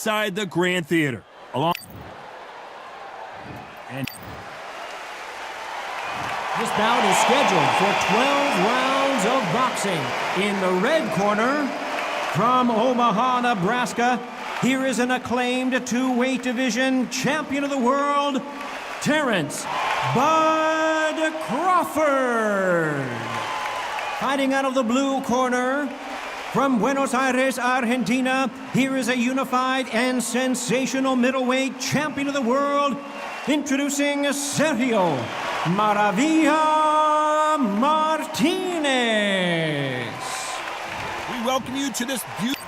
inside the Grand Theater. Along and this bout is scheduled for 12 rounds of boxing. In the red corner, from Omaha, Nebraska, here is an acclaimed two-weight division champion of the world, Terrence Bud Crawford. Fighting out of the blue corner, from Buenos Aires, Argentina, here is a unified and sensational middleweight champion of the world, introducing Sergio Maravilla Martinez. we welcome you to this beautiful...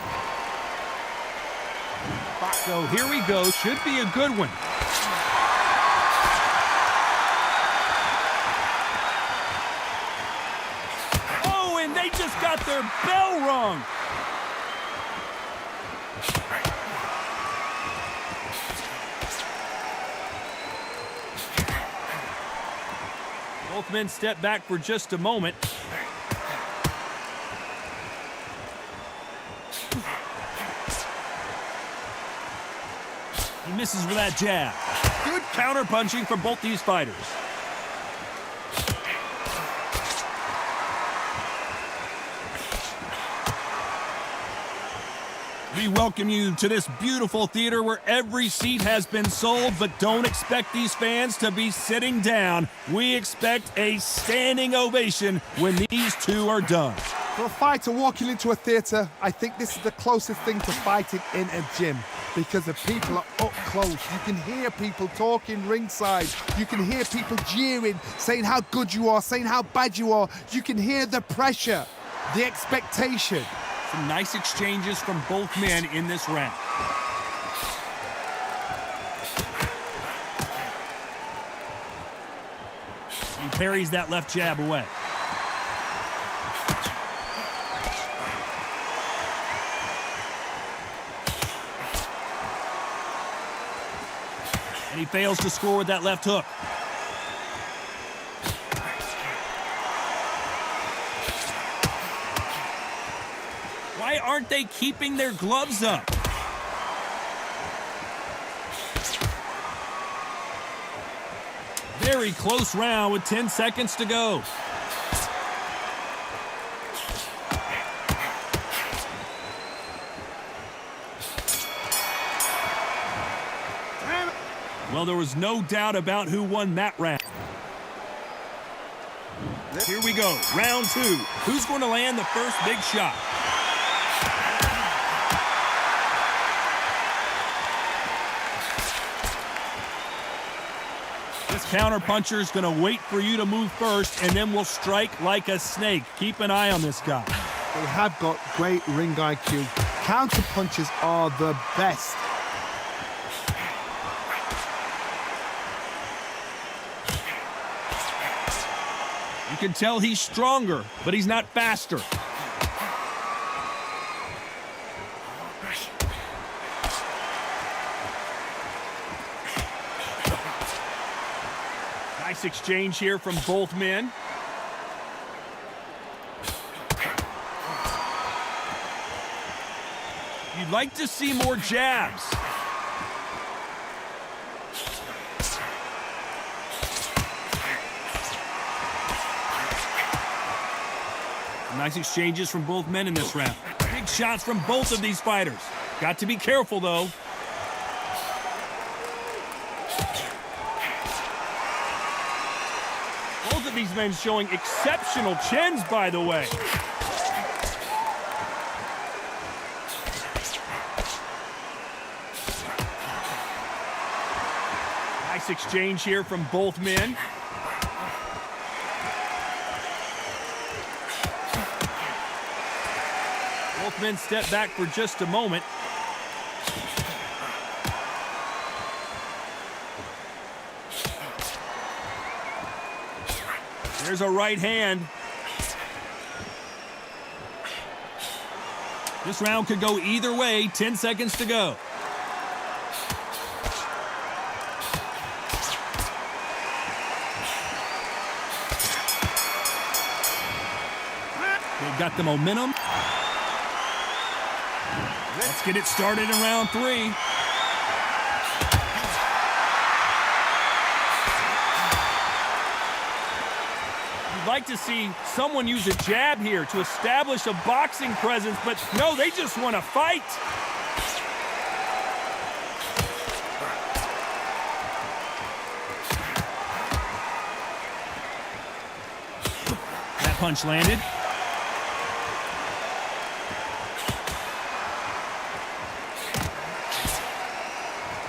So here we go. Should be a good one. Oh, and they just got their bell rung. Both men step back for just a moment. He misses with that jab. Good counter-punching from both these fighters. We welcome you to this beautiful theater where every seat has been sold, but don't expect these fans to be sitting down. We expect a standing ovation when these two are done. For a fighter walking into a theatre, I think this is the closest thing to fighting in a gym because the people are up close. You can hear people talking ringside. You can hear people jeering, saying how good you are, saying how bad you are. You can hear the pressure, the expectation. Some nice exchanges from both men in this round. He parries that left jab away. And he fails to score with that left hook. Why aren't they keeping their gloves up? Very close round with 10 seconds to go. Well, there was no doubt about who won that round. Here we go, round two. Who's going to land the first big shot? This counter-puncher is going to wait for you to move first, and then will strike like a snake. Keep an eye on this guy. They have got great ring IQ. Counter punches are the best. You can tell he's stronger, but he's not faster. Nice exchange here from both men. You'd like to see more jabs. Nice exchanges from both men in this round. Big shots from both of these fighters. Got to be careful, though. Both of these men showing exceptional chins, by the way. Nice exchange here from both men. Both men step back for just a moment. There's a right hand. This round could go either way. 10 seconds to go. They've got the momentum. Let's get it started in round 3. You'd like to see someone use a jab here to establish a boxing presence, but no, they just want to fight. That punch landed.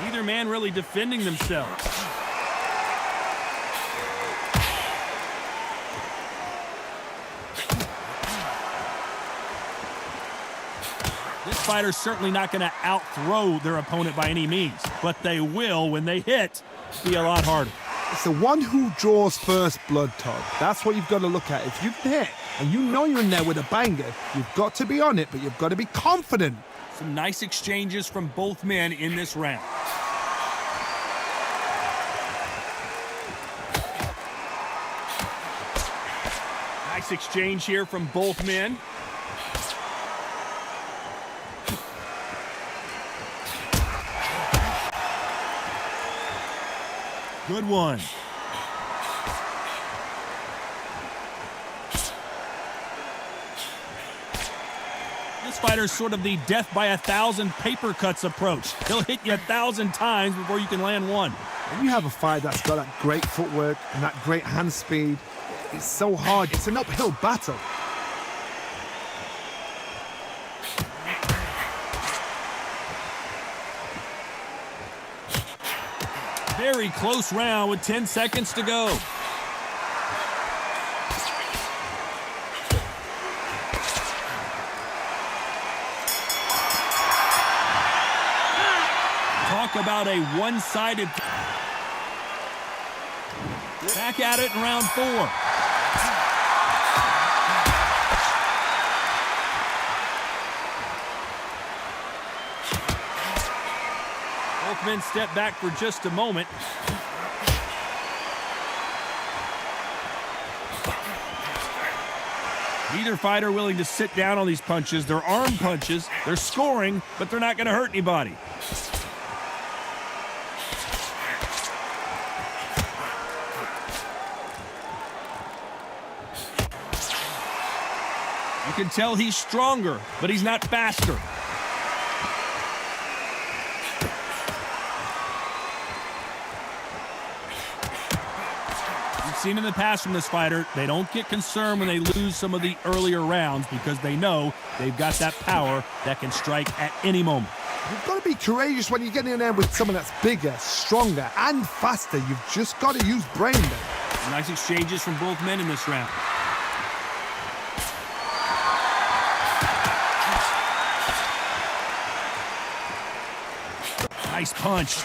Neither man really defending themselves. This fighter's certainly not going to out-throw their opponent by any means, but they will, when they hit, be a lot harder. It's the one who draws first blood, Todd. That's what you've got to look at. If you can hit and you know you're in there with a banger, you've got to be on it, but you've got to be confident. Some nice exchanges from both men in this round. Nice exchange here from both men. Good one. This fighter's sort of the death by 1,000 paper cuts approach. He'll hit you 1,000 times before you can land one. When you have a fight that's got that great footwork and that great hand speed, it's so hard. It's an uphill battle. Very close round with 10 seconds to go. Talk about a one-sided. Back at it in round 4. Both men step back for just a moment. Neither fighter willing to sit down on these punches. They're arm punches. They're scoring, but they're not going to hurt anybody. You can tell he's stronger, but he's not faster. We've seen in the past from this fighter, they don't get concerned when they lose some of the earlier rounds because they know they've got that power that can strike at any moment. You've got to be courageous when you get in there with someone that's bigger, stronger, and faster. You've just got to use brain there. Nice exchanges from both men in this round. Nice punch.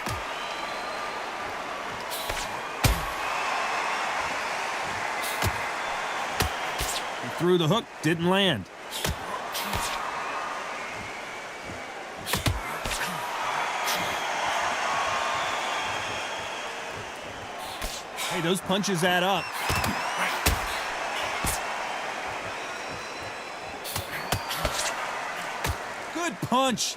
He threw the hook, didn't land. Hey, those punches add up. Good punch.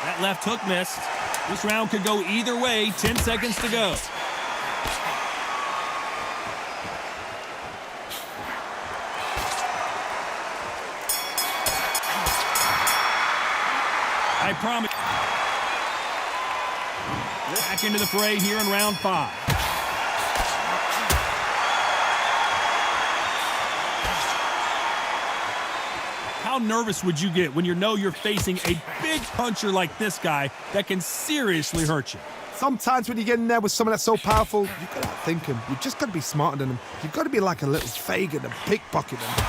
That left hook missed. This round could go either way. 10 seconds to go. I promise. Back into the fray here in round 5. How nervous would you get when you know you're facing a big puncher like this guy that can seriously hurt you? Sometimes when you get in there with someone that's so powerful, you've got to outthink him. You've just got to be smarter than him. You've got to be like a little Fagin and pickpocket him.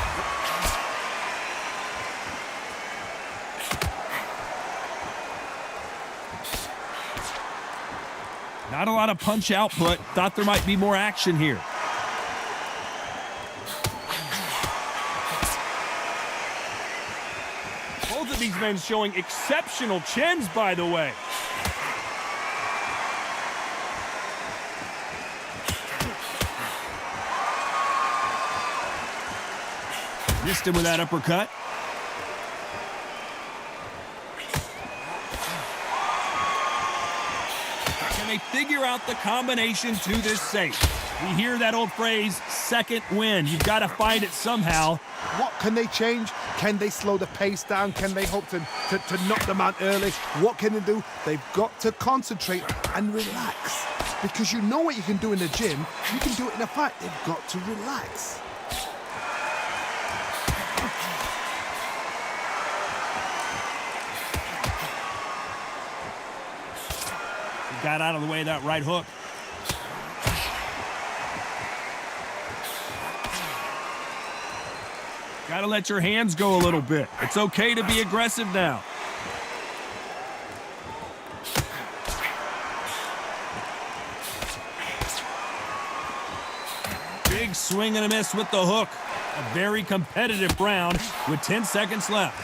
Not a lot of punch output. Thought there might be more action here. Both of these men showing exceptional chins, by the way. Missed him with that uppercut. Can they figure out the combination to this safe? We hear that old phrase, second win. You've got to find it somehow. What can they change? Can they slow the pace down? Can they hope to knock them out early? What can they do? They've got to concentrate and relax. Because you know what you can do in the gym, you can do it in a fight. They've got to relax. He got out of the way of that right hook. Got to let your hands go a little bit. It's okay to be aggressive now. Big swing and a miss with the hook. A very competitive round with 10 seconds left.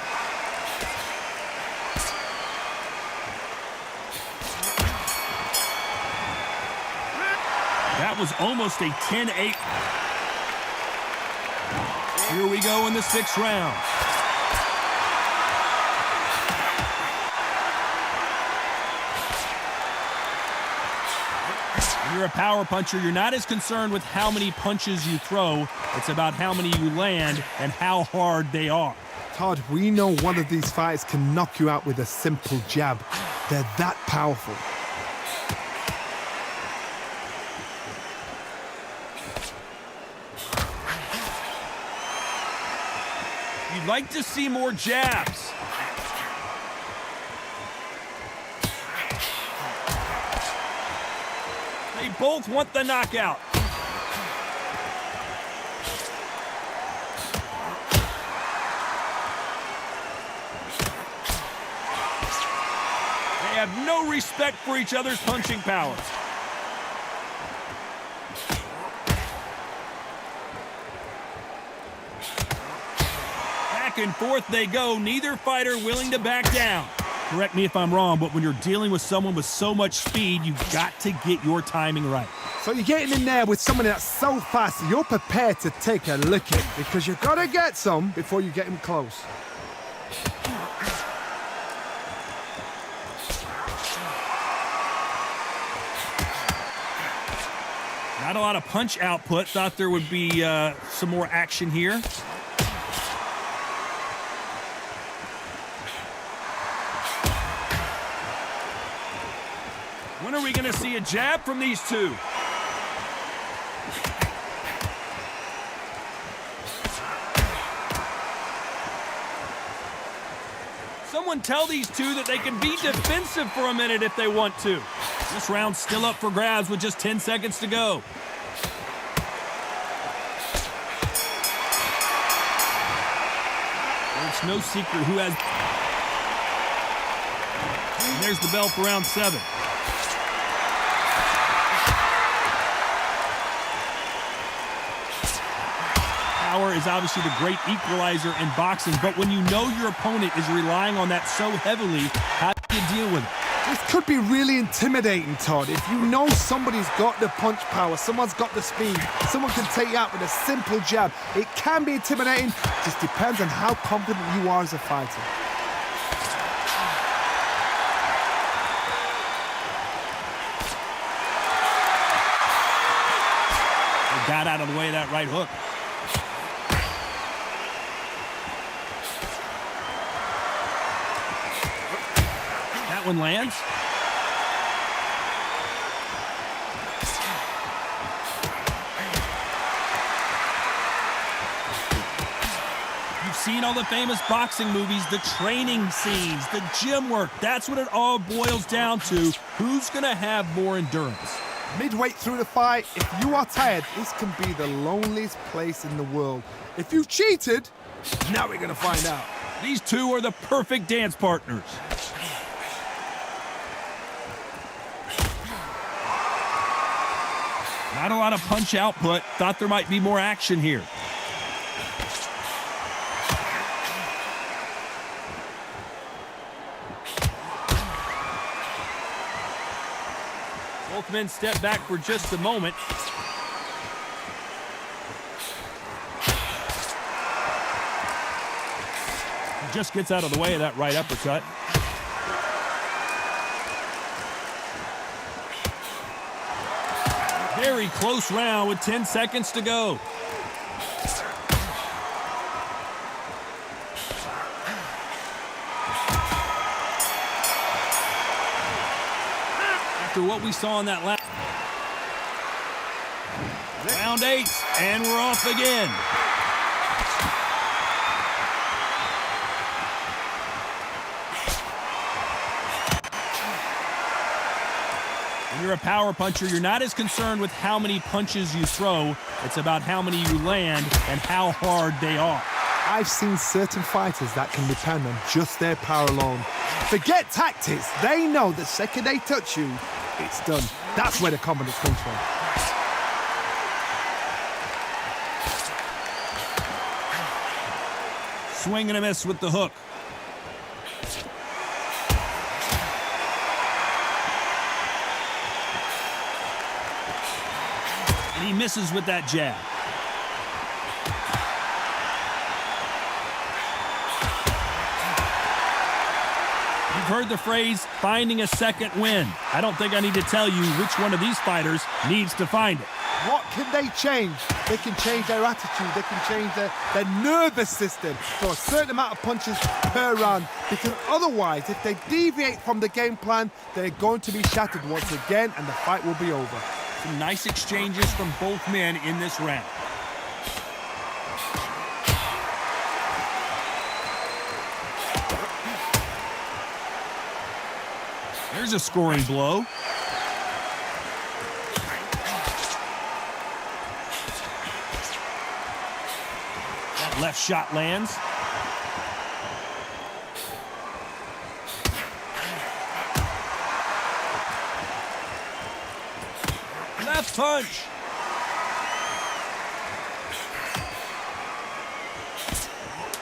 That was almost a 10-8. Here we go in the 6th round. When you're a power puncher, you're not as concerned with how many punches you throw. It's about how many you land and how hard they are. Todd, we know one of these fighters can knock you out with a simple jab. They're that powerful. You'd like to see more jabs. They both want the knockout. They have no respect for each other's punching powers. Back and forth they go, neither fighter willing to back down. Correct me if I'm wrong, but when you're dealing with someone with so much speed, you've got to get your timing right. So you're getting in there with someone that's so fast, you're prepared to take a licking because you've got to get some before you get him close. Not a lot of punch output. Thought there would be some more action here. When are we going to see a jab from these two? Someone tell these two that they can be defensive for a minute if they want to. This round's still up for grabs with just 10 seconds to go. It's no secret who has... And there's the bell for round 7. Power is obviously the great equalizer in boxing, but when you know your opponent is relying on that so heavily, how do you deal with it? This could be really intimidating, Todd. If you know somebody's got the punch power, someone's got the speed, someone can take you out with a simple jab, it can be intimidating. Just depends on how confident you are as a fighter. They got out of the way of that right hook. That one lands. You've seen all the famous boxing movies, the training scenes, the gym work. That's what it all boils down to. Who's going to have more endurance? Midway through the fight, if you are tired, this can be the loneliest place in the world. If you cheated, now we're going to find out. These two are the perfect dance partners. Not a lot of punch output. Thought there might be more action here. Both men step back for just a moment. Just gets out of the way of that right uppercut. Very close round with 10 seconds to go. After what we saw in that last round 8, and we're off again. When you're a power puncher, you're not as concerned with how many punches you throw. It's about how many you land and how hard they are. I've seen certain fighters that can depend on just their power alone. Forget tactics. They know the second they touch you, it's done. That's where the confidence comes from. Swing and a miss with the hook. And he misses with that jab. You've heard the phrase, finding a second win. I don't think I need to tell you which one of these fighters needs to find it. What can they change? They can change their attitude. They can change their nervous system for a certain amount of punches per round. Because otherwise, if they deviate from the game plan, they're going to be shattered once again and the fight will be over. Some nice exchanges from both men in this round. There's a scoring blow. That left shot lands. Left punch.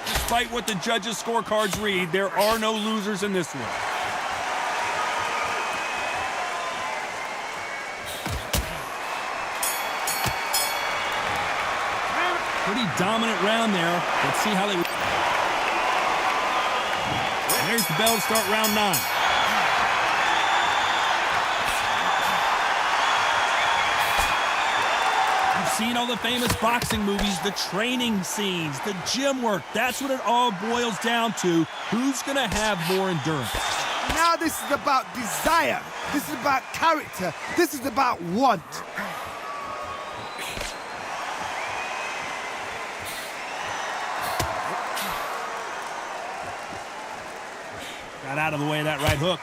Despite what the judges' scorecards read, there are no losers in this one. Pretty dominant round there. Let's see how they... And there's the bell to start round 9. You've seen all the famous boxing movies, the training scenes, the gym work. That's what it all boils down to. Who's going to have more endurance? Now this is about desire. This is about character. This is about want. Got out of the way of that right hook.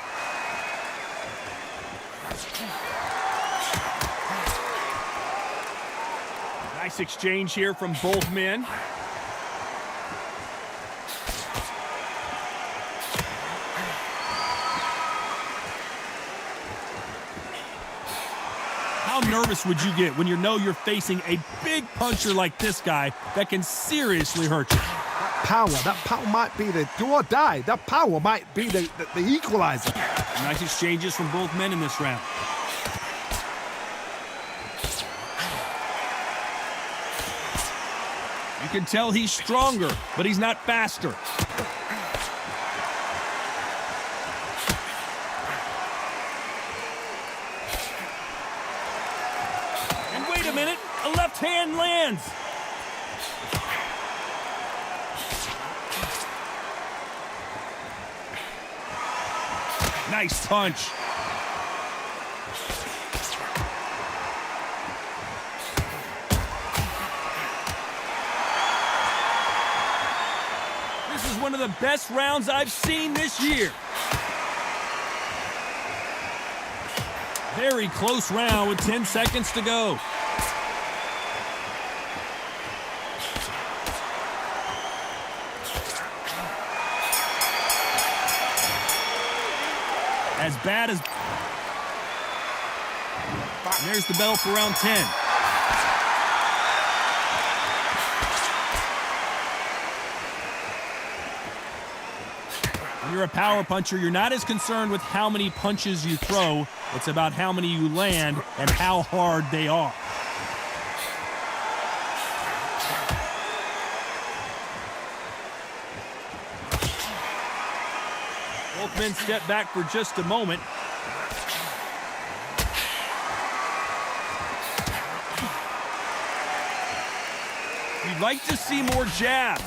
Nice exchange here from both men. How nervous would you get when you know you're facing a big puncher like this guy that can seriously hurt you? That power might be the do or die. That power might be the equalizer. Nice exchanges from both men in this round. You can tell he's stronger, but he's not faster. And wait a minute, a left hand lands. Nice punch. This is one of the best rounds I've seen this year. Very close round with 10 seconds to go. As bad as... And there's the bell for round 10. When you're a power puncher, you're not as concerned with how many punches you throw. It's about how many you land and how hard they are. Both men step back for just a moment. You'd like to see more jabs.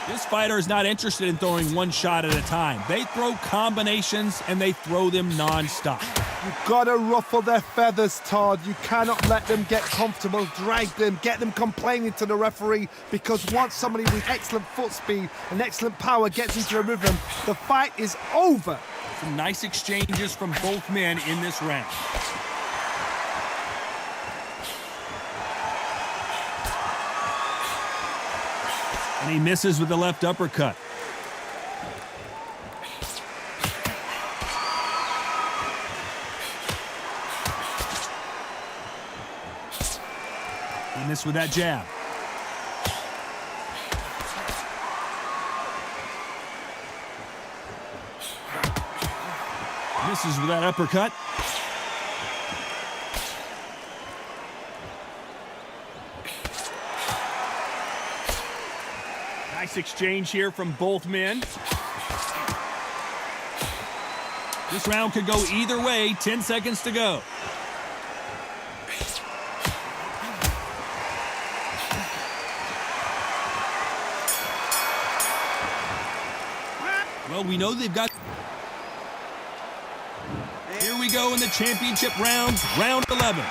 This fighter is not interested in throwing one shot at a time. They throw combinations and they throw them non-stop. You've got to ruffle their feathers, Todd. You cannot let them get comfortable, drag them, get them complaining to the referee, because once somebody with excellent foot speed and excellent power gets into a rhythm, the fight is over. Some nice exchanges from both men in this round. And he misses with the left uppercut. He missed with that jab. Misses with that uppercut. Nice exchange here from both men. This round could go either way. 10 seconds to go. Well, we know they've got... Here we go in the championship rounds, round 11.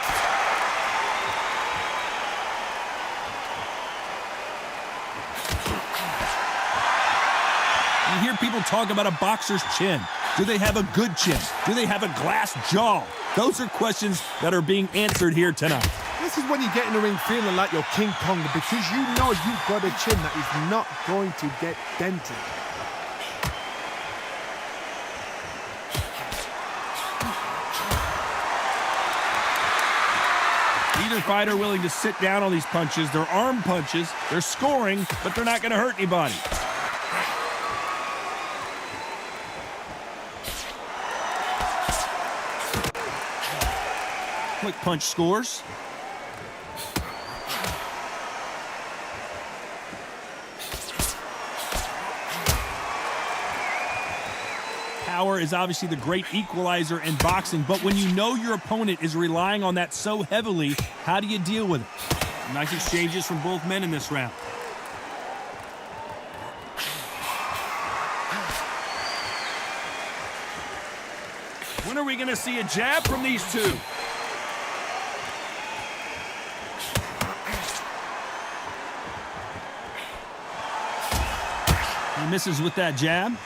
You hear people talk about a boxer's chin. Do they have a good chin? Do they have a glass jaw? Those are questions that are being answered here tonight. This is when you get in the ring feeling like you're King Kong, because you know you've got a chin that is not going to get dented. Neither fighter willing to sit down on these punches. They're arm punches. They're scoring, but they're not going to hurt anybody. Quick punch scores. Power is obviously the great equalizer in boxing, but when you know your opponent is relying on that so heavily, how do you deal with it? Nice exchanges from both men in this round. When are we going to see a jab from these two? He misses with that jab.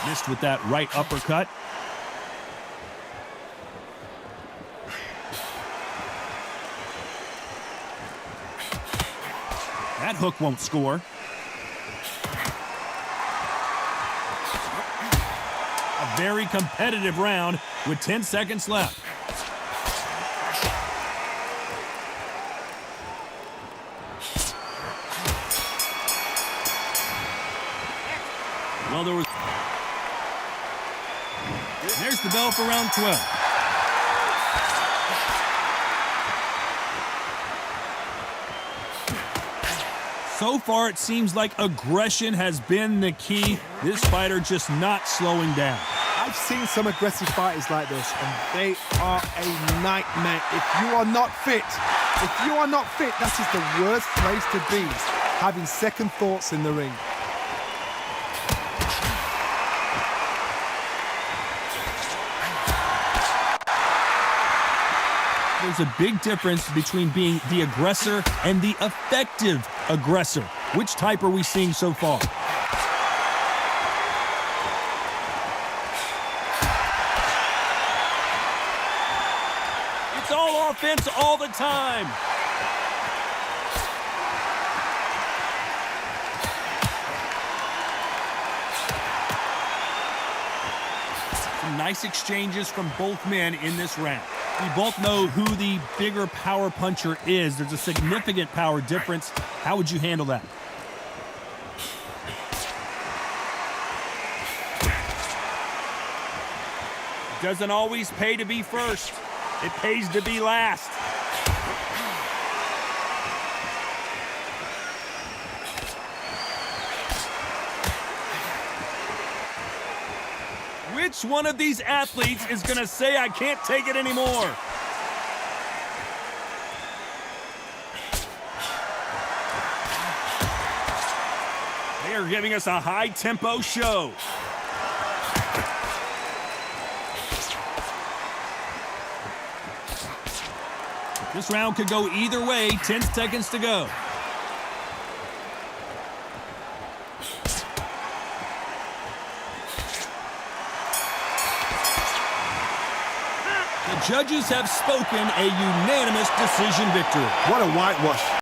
Missed with that right uppercut. That hook won't score. A very competitive round with 10 seconds left. Well, there's the bell for round 12. So far, it seems like aggression has been the key. This fighter just not slowing down. I've seen some aggressive fighters like this, and they are a nightmare. If you are not fit, that is the worst place to be, having second thoughts in the ring. There's a big difference between being the aggressor and the effective aggressor. Which type are we seeing so far? It's all offense all the time. Some nice exchanges from both men in this round. We both know who the bigger power puncher is. There's a significant power difference. How would you handle that? doesn't always pay to be first. It pays to be last. Which one of these athletes is going to say, I can't take it anymore? They are giving us a high-tempo show. This round could go either way. 10 seconds to go. The judges have spoken, a unanimous decision victory. What a whitewash.